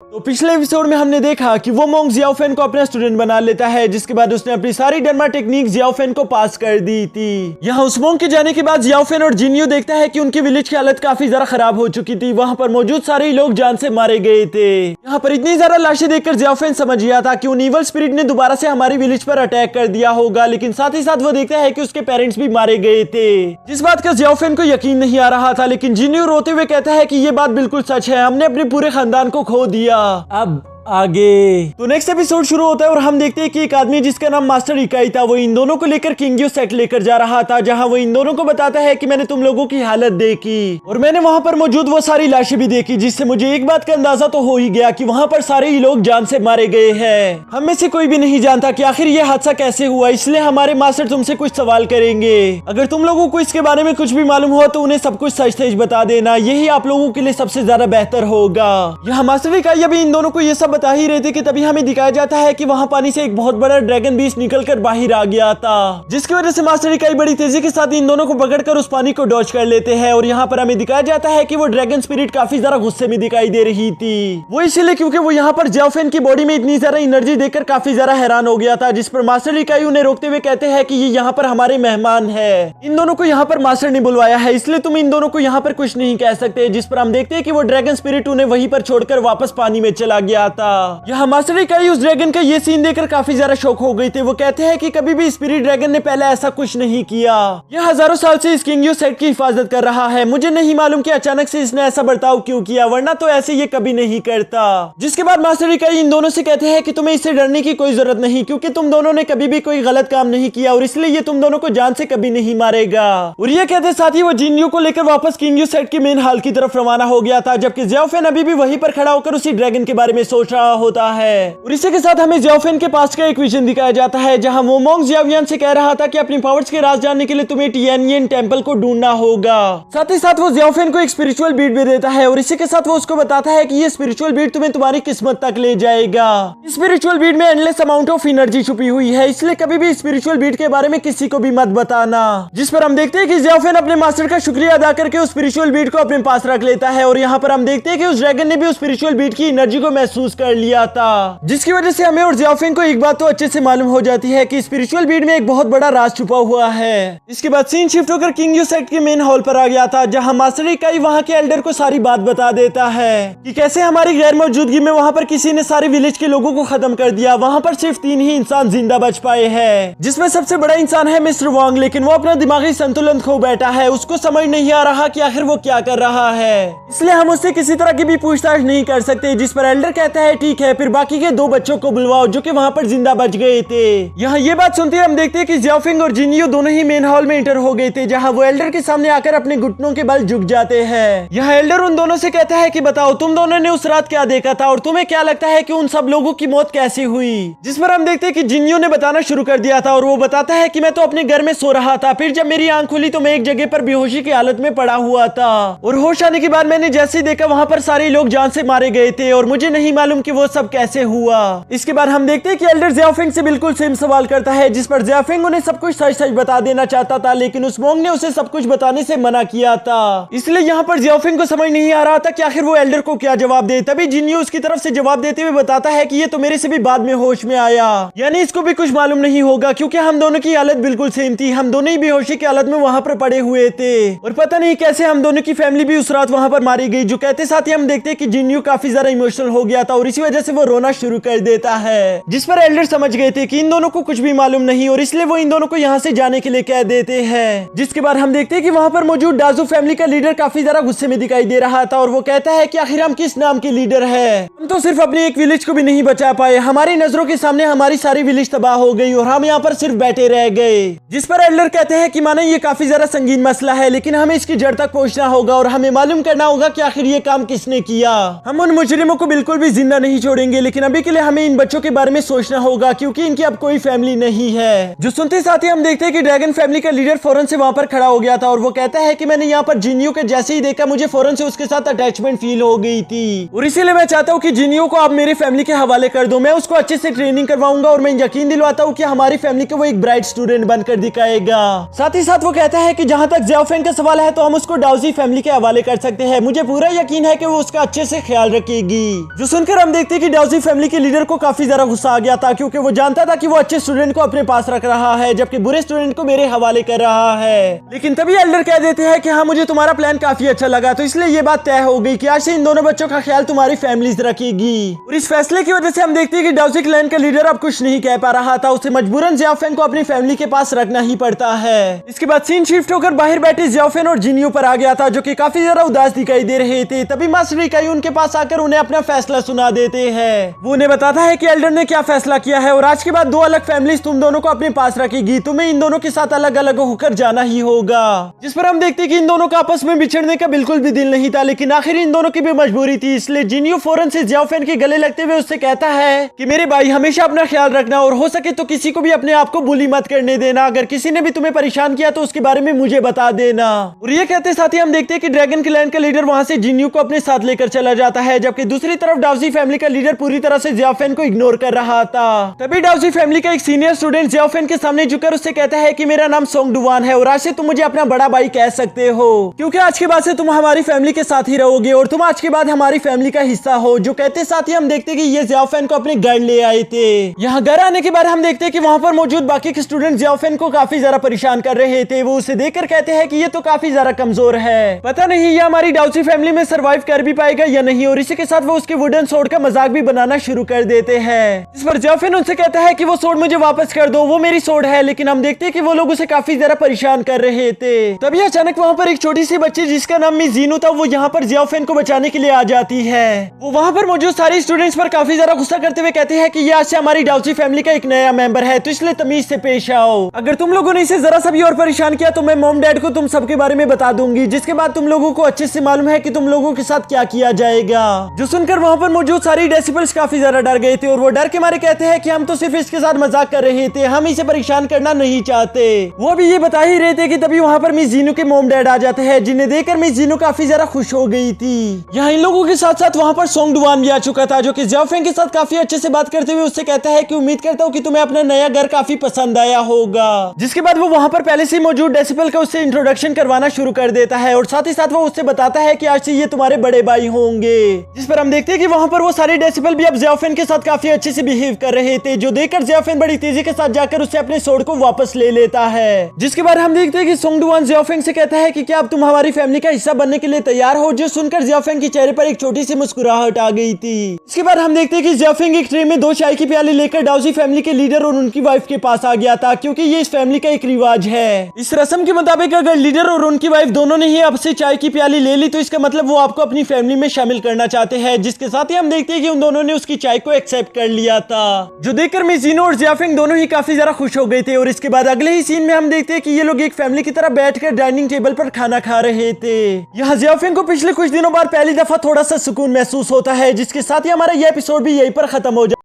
तो पिछले एपिसोड में हमने देखा कि वो मोंग जियाओ फेन को अपना स्टूडेंट बना लेता है, जिसके बाद उसने अपनी सारी डरमा टेक्निक जियाओ फेन को पास कर दी थी। यहाँ उस मोंग के जाने के बाद जियाओ फेन और जिन्यू देखता है कि उनकी विलेज की हालत काफी ज्यादा खराब हो चुकी थी। वहाँ पर मौजूद सारे लोग जान से मारे गए थे। यहाँ पर इतनी ज्यादा लाशें देखकर जियाओ फेन समझ गया था कि उन इवल स्पिरिट ने दोबारा से हमारी विलेज पर अटैक कर दिया होगा, लेकिन साथ ही साथ वो देखता है कि उसके पेरेंट्स भी मारे गए थे। जिस बात का जियाओ फेन को यकीन नहीं आ रहा था, लेकिन जिन्यू रोते हुए कहता है कि ये बात बिल्कुल सच है, हमने अपने पूरे खानदान को खो दिया। अब आगे तो नेक्स्ट एपिसोड शुरू होता है और हम देखते हैं कि एक आदमी जिसका नाम मास्टर इकाई था, वो इन दोनों को लेकर किंग्यू सेट लेकर जा रहा था, जहां वो इन दोनों को बताता है कि मैंने तुम लोगों की हालत देखी और मैंने वहां पर मौजूद वो सारी लाशें भी देखी, जिससे मुझे एक बात का अंदाजा तो हो ही गया कि वहां पर सारे ही लोग जान से मारे गए हैं। हम में से कोई भी नहीं जानता कि आखिर ये हादसा कैसे हुआ, इसलिए हमारे मास्टर तुमसे कुछ सवाल करेंगे। अगर तुम लोगों को इसके बारे में कुछ भी मालूम हो तो उन्हें सब कुछ सच सच बता देना, यही आप लोगों के लिए सबसे ज्यादा बेहतर होगा। यहाँ मास्टर इकाई अभी इन दोनों को ये सब बता ही रहे थे कि तभी हमें दिखाया जाता है कि वहां पानी से एक बहुत बड़ा ड्रैगन बीस्ट निकलकर बाहर आ गया था, जिसकी वजह से मास्टर इकाई बड़ी तेजी के साथ इन दोनों को पकड़कर उस पानी को डॉज कर लेते हैं। और यहाँ पर हमें दिखाया जाता है कि वो ड्रैगन स्पिरिट काफी ज्यादा गुस्से में दिखाई दे रही थी। वो इसीलिए क्योंकि वो यहाँ पर जियाओ फेन की बॉडी में इतनी ज्यादा एनर्जी देखकर काफी ज्यादा हैरान हो गया था, जिस पर मास्टर इकाई उन्हें रोकते हुए कहते हैं कि ये यहाँ पर हमारे मेहमान है, इन दोनों को यहाँ पर मास्टर ने बुलवाया है, इसलिए तुम इन दोनों को यहाँ पर कुछ नहीं कह सकते। जिस पर हम देखते हैं कि वो ड्रैगन स्पिरिट उन्हें वहीं पर छोड़कर वापस पानी में चला गया था। यहाँ मास्टर इकाई उस ड्रैगन का ये सीन देखकर काफी ज्यादा शॉक हो गई थे। वो कहते हैं कि कभी भी स्पिरिट ड्रैगन ने पहले ऐसा कुछ नहीं किया, यह हजारों साल से इस किंग्यू सेट की हिफाजत कर रहा है। मुझे नहीं मालूम कि अचानक से इसने ऐसा बर्ताव क्यों किया, वरना तो ऐसे ये कभी नहीं करता। जिसके बाद मास्टर इकाई इन दोनों से कहते हैं कि तुम्हें इससे डरने की कोई जरूरत नहीं, क्योंकि तुम दोनों ने कभी भी कोई गलत काम नहीं किया और इसलिए ये तुम दोनों को जान से कभी नहीं मारेगा। और ये कहते साथ ही वो जिन्यू को लेकर वापस किंग्यू सेट के मेन हॉल की तरफ रवाना हो गया था, जबकि जियाओ फेन अभी भी वहीं पर खड़ा होकर उसी ड्रैगन के बारे में सोच रहा होता है। और इसी के साथ हमें जियाओ फेन के पास का एक विजन दिखाया जाता है, जहां वो मोंग जियावियन से कह रहा था कि अपनी पावर्स के राज जानने के लिए तुम्हें टियानयिन टेंपल को ढूंढना होगा। साथ ही साथ वो जियाओ फेन को एक स्पिरिचुअल बीट भी देता है और इसी के साथ वो उसको बताता है कि ये स्पिरिचुअल बीट तुम्हें तुम्हारी किस्मत तक ले जाएगा। स्पिरिचुअल बीट में एंडलेस अमाउंट ऑफ एनर्जी छुपी हुई है, इसलिए कभी भी स्पिरिचुअल बीट के बारे में किसी को भी मत बताना। जिस पर हम देखते हैं कि जियाओ फेन अपने मास्टर का शुक्रिया अदा करके उस स्पिरिचुअल बीट को अपने पास रख लेता है। और यहाँ पर हम देखते हैं कि उस ड्रैगन ने भी उस स्पिरिचुअल बीट की एनर्जी को महसूस कर लिया था, जिसकी वजह से हमें और जियाओ फेन को एक बात तो अच्छे से मालूम हो जाती है कि स्पिरिचुअल बीट में एक बहुत बड़ा राज छुपा हुआ है। इसके बाद सीन शिफ्ट होकर किंग्यू सेट के मेन हॉल पर आ गया था, जहां मास्टर इकाई वहां के एल्डर को सारी बात बता देता है कि कैसे हमारी गैर मौजूदगी में वहां पर किसी ने सारे विलेज के लोगों को खत्म कर दिया। वहां पर सिर्फ 3 ही इंसान जिंदा बच पाए हैं, जिसमें सबसे बड़ा इंसान है मिस्टर वांग, लेकिन वो अपना दिमागी संतुलन खो बैठा है। उसको समझ नहीं आ रहा कि आखिर वो क्या कर रहा है, इसलिए हम उससे किसी तरह की भी पूछताछ नहीं कर सकते। जिस पर एल्डर कहता है ठीक है, फिर बाकी के 2 बच्चों को बुलवाओ जो कि वहां पर जिंदा बच गए थे। यहाँ ये बात सुनते हम देखते हैं कि जियाओ फेन और जिन्यू दोनों ही मेन हॉल में एंटर हो गए थे, जहाँ वो एल्डर के सामने आकर अपने घुटनों के बल झुक जाते हैं। यहाँ एल्डर उन दोनों से कहता है कि बताओ तुम दोनों ने उस रात क्या देखा था और तुम्हें क्या लगता है कि उन सब लोगों की मौत कैसे हुई। जिस पर हम देखते हैं कि जिन्यू ने बताना शुरू कर दिया था और वो बताता है कि मैं तो अपने घर में सो रहा था, फिर जब मेरी आंख खुली तो मैं एक जगह पर बेहोशी की हालत में पड़ा हुआ था और होश आने के बाद मैंने जैसे ही देखा वहां पर सारे लोग जान से मारे गए थे और मुझे नहीं मालूम कि वो सब कैसे हुआ। इसके बाद हम देखते हैं कि एल्डर जियाओ फेन से बिल्कुल सेम सवाल करता है, जिस पर जियाओ फेन उन्हें सब कुछ सच सच बता देना चाहता था, लेकिन उस मोंग ने उसे सब कुछ बताने से मना किया था। इसलिए यहाँ पर जियाओ फेन को समझ नहीं आ रहा था कि आखिर वो एल्डर को क्या जवाब दे। तभी जिन्यू उसकी तरफ से जवाब देते हुए बताता है कि ये तो मेरे से भी बाद में होश में आया, यानी इसको भी कुछ मालूम नहीं होगा, क्योंकि हम दोनों की हालत बिल्कुल सेम थी। हम दोनों ही बेहोशी की हालत में वहां पर पड़े हुए थे और पता नहीं कैसे हम दोनों की फैमिली भी उस रात वहां पर मारी गई। जो कहते साथ ही हम देखते हैं कि जिन्यू काफी ज्यादा इमोशनल हो गया था और इसी वजह से वो रोना शुरू कर देता है, जिस पर एल्डर समझ गए थे कि इन दोनों को कुछ भी मालूम नहीं और इसलिए वो इन दोनों को यहाँ से जाने के लिए कह देते हैं। जिसके बाद हम देखते हैं कि वहां पर मौजूद डाजू फैमिली का लीडर काफी ज्यादा गुस्से में दिखाई दे रहा था और वो कहता है कि आखिर हम किस नाम के लीडर है, हम तो सिर्फ अपनी एक विलेज को भी नहीं बचा पाए, हमारी नजरों के सामने हमारी सारी विलेज तबाह हो गई और हम यहाँ पर सिर्फ बैठे रह गए। जिस पर एल्डर कहते हैं कि माने ये काफी ज्यादा संगीन मसला है, लेकिन हमें इसकी जड़ तक पहुंचना होगा और हमें मालूम करना होगा कि आखिर ये काम किसने किया। हम उन मुजरिमों को बिल्कुल भी जिंदा नहीं छोड़ेंगे, लेकिन अभी के लिए हमें इन बच्चों के बारे में सोचना होगा, क्योंकि इनकी अब कोई फैमिली नहीं है। जो सुनते साथ ही हम देखते हैं कि ड्रैगन फैमिली का लीडर फौरन से वहां पर खड़ा हो गया था और वो कहता है कि मैंने यहाँ पर जिन्यू के जैसे ही देखा मुझे फौरन से उसके साथ अटैचमेंट फील हो गई थी और इसीलिए मैं चाहता हूँ कि जिन्यू को आप मेरे फैमिली के हवाले कर दो। मैं उसको अच्छे से ट्रेनिंग करवाऊंगा और मैं यकीन दिलवाता हूँ कि हमारी फैमिली को वो एक ब्राइट स्टूडेंट बनकर दिखाएगा। साथ ही साथ वो कहता है कि जहां तक जियाओ फेन का सवाल है तो हम उसको डाउजी फैमिली के हवाले कर सकते हैं, मुझे पूरा यकीन है कि वो उसका अच्छे से ख्याल रखेगी। जो सुनकर हम देखते हैं कि डाउजी फैमिली के लीडर को काफी ज्यादा गुस्सा आ गया था, क्योंकि वो जानता था कि वो अच्छे स्टूडेंट को अपने पास रख रहा है जबकि बुरे स्टूडेंट को मेरे हवाले कर रहा है। लेकिन तभी एल्डर कह देते हैं कि हाँ, मुझे तुम्हारा प्लान काफी अच्छा लगा, तो इसलिए ये बात तय हो गई कि आज से इन दोनों बच्चों का ख्याल तुम्हारी फैमिलीज रखेगी। और इस फैसले की वजह से हम देखते हैं कि डाउजी क्लैन का लीडर अब कुछ नहीं कह पा रहा था, उसे मजबूरन जियाओफेन को अपनी फैमिली के पास रखना ही पड़ता है। इसके बाद सीन शिफ्ट होकर बाहर बैठे जियाओफेन और जिन्यू पर आ गया था, जो कि काफी ज्यादा उदास दिखाई दे रहे थे। तभी मास्टर इकाई उनके पास आकर उन्हें अपना फैसला सुना देते हैं। वो उन्हें बताता है कि एल्डर ने क्या फैसला किया है और आज के बाद दो अलग फैमिलीज तुम दोनों को अपने पास रखेगी, तुम्हें इन दोनों के साथ अलग अलग होकर जाना ही होगा। जिस पर हम देखते हैं कि इन दोनों का आपस में बिछड़ने का बिल्कुल भी दिल नहीं था, लेकिन आखिर इन दोनों की भी मजबूरी थी। इसलिए जिन्यू फौरन से जियाओफेन के गले लगते हुए उससे कहता है कि मेरे भाई, हमेशा अपना ख्याल रखना और हो सके तो किसी को भी अपने आप को बुली मत करने देना। अगर किसी ने भी तुम्हें परेशान किया तो उसके बारे में मुझे बता देना। और ये कहते साथ ही हम देखते हैं कि ड्रैगन क्लैन का लीडर वहां से जिन्यू को अपने साथ लेकर चला जाता है, जबकि दूसरी तरफ डाउजी फैमिली का लीडर पूरी तरह से जियाओफेन को इग्नोर कर रहा था। तभी डाउजी फैमिली का एक सीनियर स्टूडेंट जियाओफेन के सामने झुककर उससे कहता है कि मेरा नाम सोंगडुवान है और आज से तुम मुझे अपना बड़ा भाई कह सकते हो, क्योंकि आज के बाद से तुम हमारी फैमिली के साथ ही रहोगे और तुम आज के बाद हमारी फैमिली का हिस्सा हो। जो कहते साथ ही हम देखते कि ये जियाओफेन को अपने घर ले आए थे। यहाँ घर आने के बाद हम देखते हैं कि वहाँ पर मौजूद बाकी के स्टूडेंट जियाओफेन को काफी ज्यादा परेशान कर रहे थे। वो उसे देखकर कहते हैं कि ये तो काफी ज्यादा कमजोर है, पता नहीं ये हमारी डाउजी फैमिली में सरवाइव कर भी पाएगा या नहीं। और इसी के साथ वो उसके वुडन सोर्ड का मजाक भी बनाना शुरू कर देते हैं। इस पर जियाओफेन उनसे कहता है कि वो सोर्ड मुझे वापस कर दो, वो मेरी सोर्ड है। लेकिन हम देखते हैं कि वो लोग उसे काफी ज्यादा परेशान कर रहे थे। तभी अचानक वहाँ पर एक छोटी सी बच्ची जिसका नाम मिस जीनू था, वो यहाँ पर जियाओफेन को बचाने के लिए आ जाती है। वो वहाँ पर मौजूद सारे स्टूडेंट्स पर काफी ज्यादा गुस्सा करते हुए कहते हैं कि ये आज से हमारी डाउजी फैमिली का एक नया मेंबर है, तो इसलिए तमीज से पेश आओ। अगर तुम लोगों ने इसे जरा सा भी और परेशान किया तो मैं मॉम डैड को तुम सबके बारे में बता दूंगी, जिसके बाद तुम लोगों को अच्छे से मालूम है कि तुम लोगों के साथ क्या किया जाएगा। जो सुनकर वहाँ पर मौजूद सारी डेसिबल्स काफी ज्यादा डर गए थे और वो डर के मारे कहते हैं कि हम तो सिर्फ इसके साथ मजाक कर रहे थे, हम इसे परेशान करना नहीं चाहते। वो भी ये बता ही रहे थे कि तभी वहाँ पर मिस जीनू के मॉम डैड आ जाते हैं, जिन्हें देखकर मिस जीनू काफी ज्यादा खुश हो गई थी। यहाँ इन लोगों के साथ साथ वहाँ पर सोंगडुवान भी आ चुका था, जो कि जियाओफेन के साथ काफी अच्छे से बात करते हुए उससे कहता है कि उम्मीद करता हूँ कि तुम्हें अपना नया घर काफी पसंद आया होगा। जिसके बाद वो वहाँ पर पहले से मौजूद डेसिबल का उससे इंट्रोडक्शन करवाना शुरू कर देता है और साथ ही साथ वो उससे बताता है कि आज से ये तुम्हारे बड़े भाई होंगे। जिस पर हम देखते हैं कि वहाँ पर वो सारे डेसिबल भी अब जियाओफेन के साथ काफी अच्छे से बिहेव कर रहे थे, जो देखकर जियाओफेन बड़ी तेजी के साथ जाकर उससे अपने सोर्ड को वापस ले लेता है। जिसके बाद हम देखते हैं कि सोंगडुवान जियाओफेन से कहता है कि क्या अब तुम हमारी फैमिली का हिस्सा बनने के लिए तैयार हो। जो सुनकर जियाओफेन के चेहरे पर एक छोटी सी मुस्कुराहट आ गई थी। इसके बाद हम देखते हैं कि जियाओफेन एक ट्रे में 2 चाय की प्याली लेकर डाउजी फैमिली के लीडर और उनकी वाइफ के पास आ गया था, क्योंकि ये इस फैमिली का एक रिवाज है। इस रस्म के मुताबिक अगर लीडर और उनकी वाइफ दोनों ने ही आपसे चाय की प्याली ले ली तो इसका मतलब वो आपको अपनी फैमिली में शामिल करना चाहते हैं। जिसके साथ ही हम देखते हैं कि उन दोनों ने उसकी चाय को एक्सेप्ट कर लिया था, जो देखकर मिस जीनू और जियाओफेन दोनों ही काफी ज्यादा खुश हो गए थे। और इसके बाद अगले ही सीन में हम देखते हैं कि ये लोग एक फैमिली की तरह बैठकर डाइनिंग टेबल पर खाना खा रहे थे। यहाँ जियाओफेन को पिछले कुछ दिनों बाद पहली दफा थोड़ा सा सुकून महसूस होता है, जिसके साथ ही हमारा यह एपिसोड भी यहीं पर खत्म हो जाता है।